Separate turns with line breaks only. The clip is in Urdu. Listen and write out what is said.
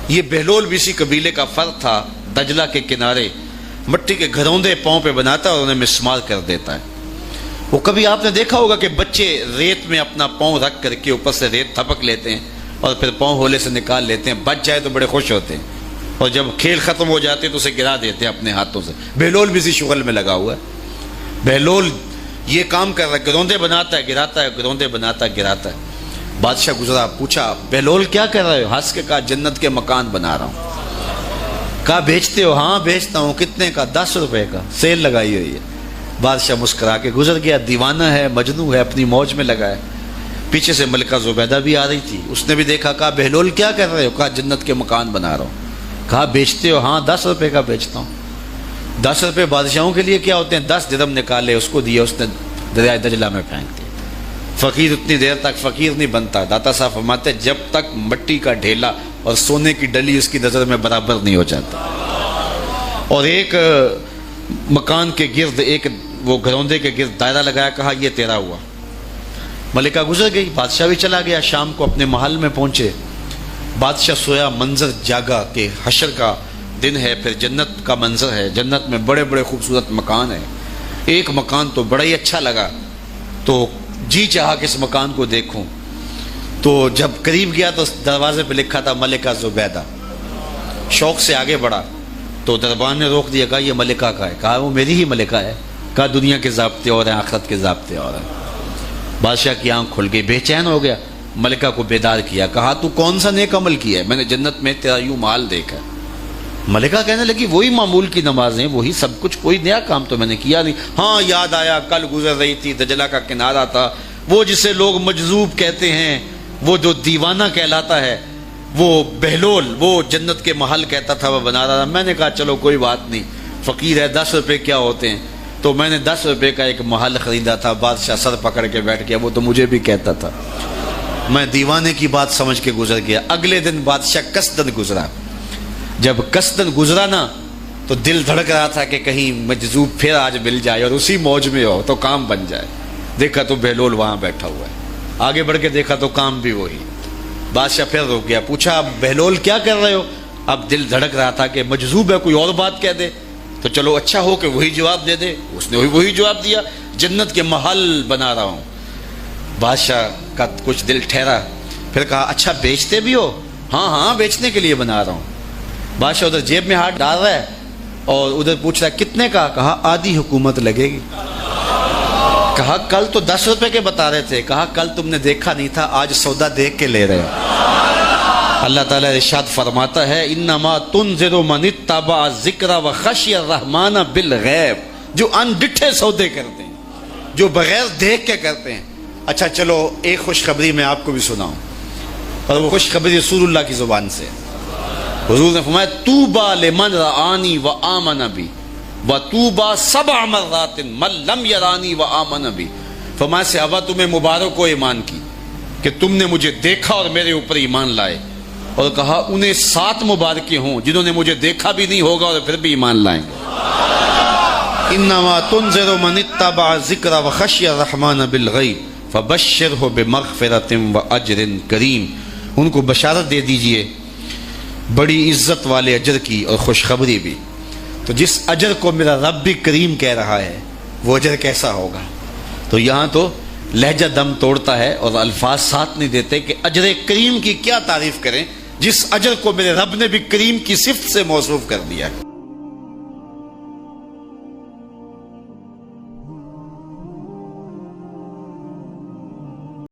یہ بہلول بھی اسی قبیلے کا فرد تھا، دجلہ کے کنارے مٹی کے گھروندے پاؤں پہ بناتا ہے اور انہیں مسمار کر دیتا ہے۔ وہ کبھی آپ نے دیکھا ہوگا کہ بچے ریت میں اپنا پاؤں رکھ کر کے اوپر سے ریت تھپک لیتے ہیں اور پھر پاؤں ہولے سے نکال لیتے ہیں، بچ جائے تو بڑے خوش ہوتے ہیں، اور جب کھیل ختم ہو جاتے ہیں تو اسے گرا دیتے ہیں اپنے ہاتھوں سے۔ بہلول بھی اسی شغل میں لگا ہوا ہے۔ بہلول یہ کام کر رہا ہے، گروندے بناتا ہے گراتا ہے، گروندے بناتا ہے گراتا ہے۔ بادشاہ گزرا، پوچھا بہلول کیا کر رہے ہو؟ ہنس کے کہا جنت کے مکان بنا رہا ہوں۔ کہا بیچتے ہو؟ ہاں بیچتا ہوں۔ کتنے کا؟ 10 روپے کا، سیل لگائی ہوئی ہے۔ بادشاہ مسکرا کے گزر گیا، دیوانہ ہے، مجنوں ہے، اپنی موج میں لگا ہے۔ پیچھے سے ملکہ زبیدہ بھی آ رہی تھی، اس نے بھی دیکھا، کہا بہلول کیا کر رہے ہو؟ کہا جنت کے مکان بنا رہا ہوں۔ کہا بیچتے ہو؟ ہاں 10 روپے کا بیچتا ہوں۔ 10 روپے بادشاہوں کے لیے کیا ہوتے ہیں؟ 10 درہم نکالے، اس کو دیے، اس نے دریائے دجلہ میں پھینک دیا۔ فقیر اتنی دیر تک فقیر نہیں بنتا، داتا صاحب فرماتے جب تک مٹی کا ڈھیلا اور سونے کی ڈلی اس کی نظر میں برابر نہیں ہو جاتا۔ اور ایک مکان کے گرد، ایک وہ گھروندے کے گرد دائرہ لگایا، کہا یہ تیرا ہوا۔ ملکہ گزر گئی، بادشاہ بھی چلا گیا۔ شام کو اپنے محل میں پہنچے، بادشاہ سویا، منظر جاگا کہ حشر کا دن ہے، پھر جنت کا منظر ہے، جنت میں بڑے بڑے خوبصورت مکان ہیں۔ ایک مکان تو بڑا ہی اچھا لگا، تو جی چاہا کہ اس مکان کو دیکھوں۔ تو جب قریب گیا تو دروازے پہ لکھا تھا ملکہ زبیدہ۔ شوق سے آگے بڑھا تو دربان نے روک دیا، کہا یہ ملکہ کا ہے۔ کہا وہ میری ہی ملکہ ہے۔ کہا دنیا کے ضابطے اور ہیں، آخرت کے ضابطے اور ہیں۔ بادشاہ کی آنکھ کھل گئی، بے چین ہو گیا، ملکہ کو بیدار کیا، کہا تو کون سا نیک عمل کیا ہے؟ میں نے جنت میں تیرا یوں مال دیکھا۔ ملکہ کہنے لگی وہی معمول کی نمازیں، وہی سب کچھ، کوئی نیا کام تو میں نے کیا نہیں۔ ہاں یاد آیا، کل گزر رہی تھی، دجلہ کا کنارہ تھا، وہ جسے لوگ مجذوب کہتے ہیں، وہ جو دیوانہ کہلاتا ہے، وہ بہلول، وہ جنت کے محل کہتا تھا وہ بنا رہا تھا۔ میں نے کہا چلو کوئی بات نہیں، فقیر ہے، 10 روپے کیا ہوتے ہیں، تو میں نے 10 روپے کا ایک محل خریدا تھا۔ بادشاہ سر پکڑ کے بیٹھ گیا، وہ تو مجھے بھی کہتا تھا۔ میں دیوانے کی بات سمجھ کے گزر گیا۔ اگلے دن بادشاہ قصدن گزرا۔ جب قصدن گزرا نا تو دل دھڑک رہا تھا کہ کہیں مجذوب پھر آج مل جائے اور اسی موج میں ہو تو کام بن جائے۔ دیکھا تو بہلول وہاں بیٹھا ہوا ہے، آگے بڑھ کے دیکھا تو کام بھی وہی۔ بادشاہ پھر رک گیا، پوچھا بہلول کیا کر رہے ہو؟ اب دل دھڑک رہا تھا کہ مجذوب ہے، کوئی اور بات کہہ دے تو چلو اچھا ہو کہ وہی جواب دے دے۔ اس نے وہی جواب دیا، جنت کے محل بنا رہا ہوں۔ بادشاہ کا کچھ دل ٹھہرا، پھر کہا اچھا بیچتے بھی ہو؟ ہاں ہاں بیچنے کے لیے بنا رہا ہوں۔ بادشاہ ادھر جیب میں ہاتھ ڈال رہا ہے اور ادھر پوچھ رہا ہے کتنے کا؟ کہا آدھی حکومت لگے گی۔ کہا کل تو 10 روپے کے بتا رہے تھے۔ کہا کل تم نے دیکھا نہیں تھا، آج سودا دیکھ کے لے رہے ہو۔ اللہ تعالیٰ ارشاد فرماتا ہے انما تنذر من اتبع الذکر وخشی الرحمن بالغیب، جو ان ڈٹھے سودے کرتے ہیں، جو بغیر دیکھ کے کرتے ہیں۔ اچھا چلو ایک خوشخبری میں آپ کو بھی سناؤں، اور وہ خوشخبری رسول اللہ کی زبان سے۔ حضور نے فرمایا طوبی لمن رآنی وآمن بی وطوبی 7 مرات من لم یرانی وآمن بی۔ فرمایا صحابہ تمہیں مبارک ہو ایمان کی کہ تم نے مجھے دیکھا اور میرے اوپر ایمان لائے، اور کہا انہیں 7 مبارکیں ہوں جنہوں نے مجھے دیکھا بھی نہیں ہوگا اور پھر بھی ایمان لائیں گے۔ انما تنذر من اتبع الذکر وخشی الرحمن بالغیب فبشرہ بمغفرۃ واجر کریم۔ ان کو بشارت دے دیجئے بڑی عزت والے اجر کی اور خوشخبری بھی۔ تو جس اجر کو میرا رب بھی کریم کہہ رہا ہے وہ اجر کیسا ہوگا؟ تو یہاں تو لہجہ دم توڑتا ہے اور الفاظ ساتھ نہیں دیتے کہ اجر کریم کی کیا تعریف کریں جس اجر کو میرے رب نے بھی کریم کی صفت سے موصوف کر دیا ہے۔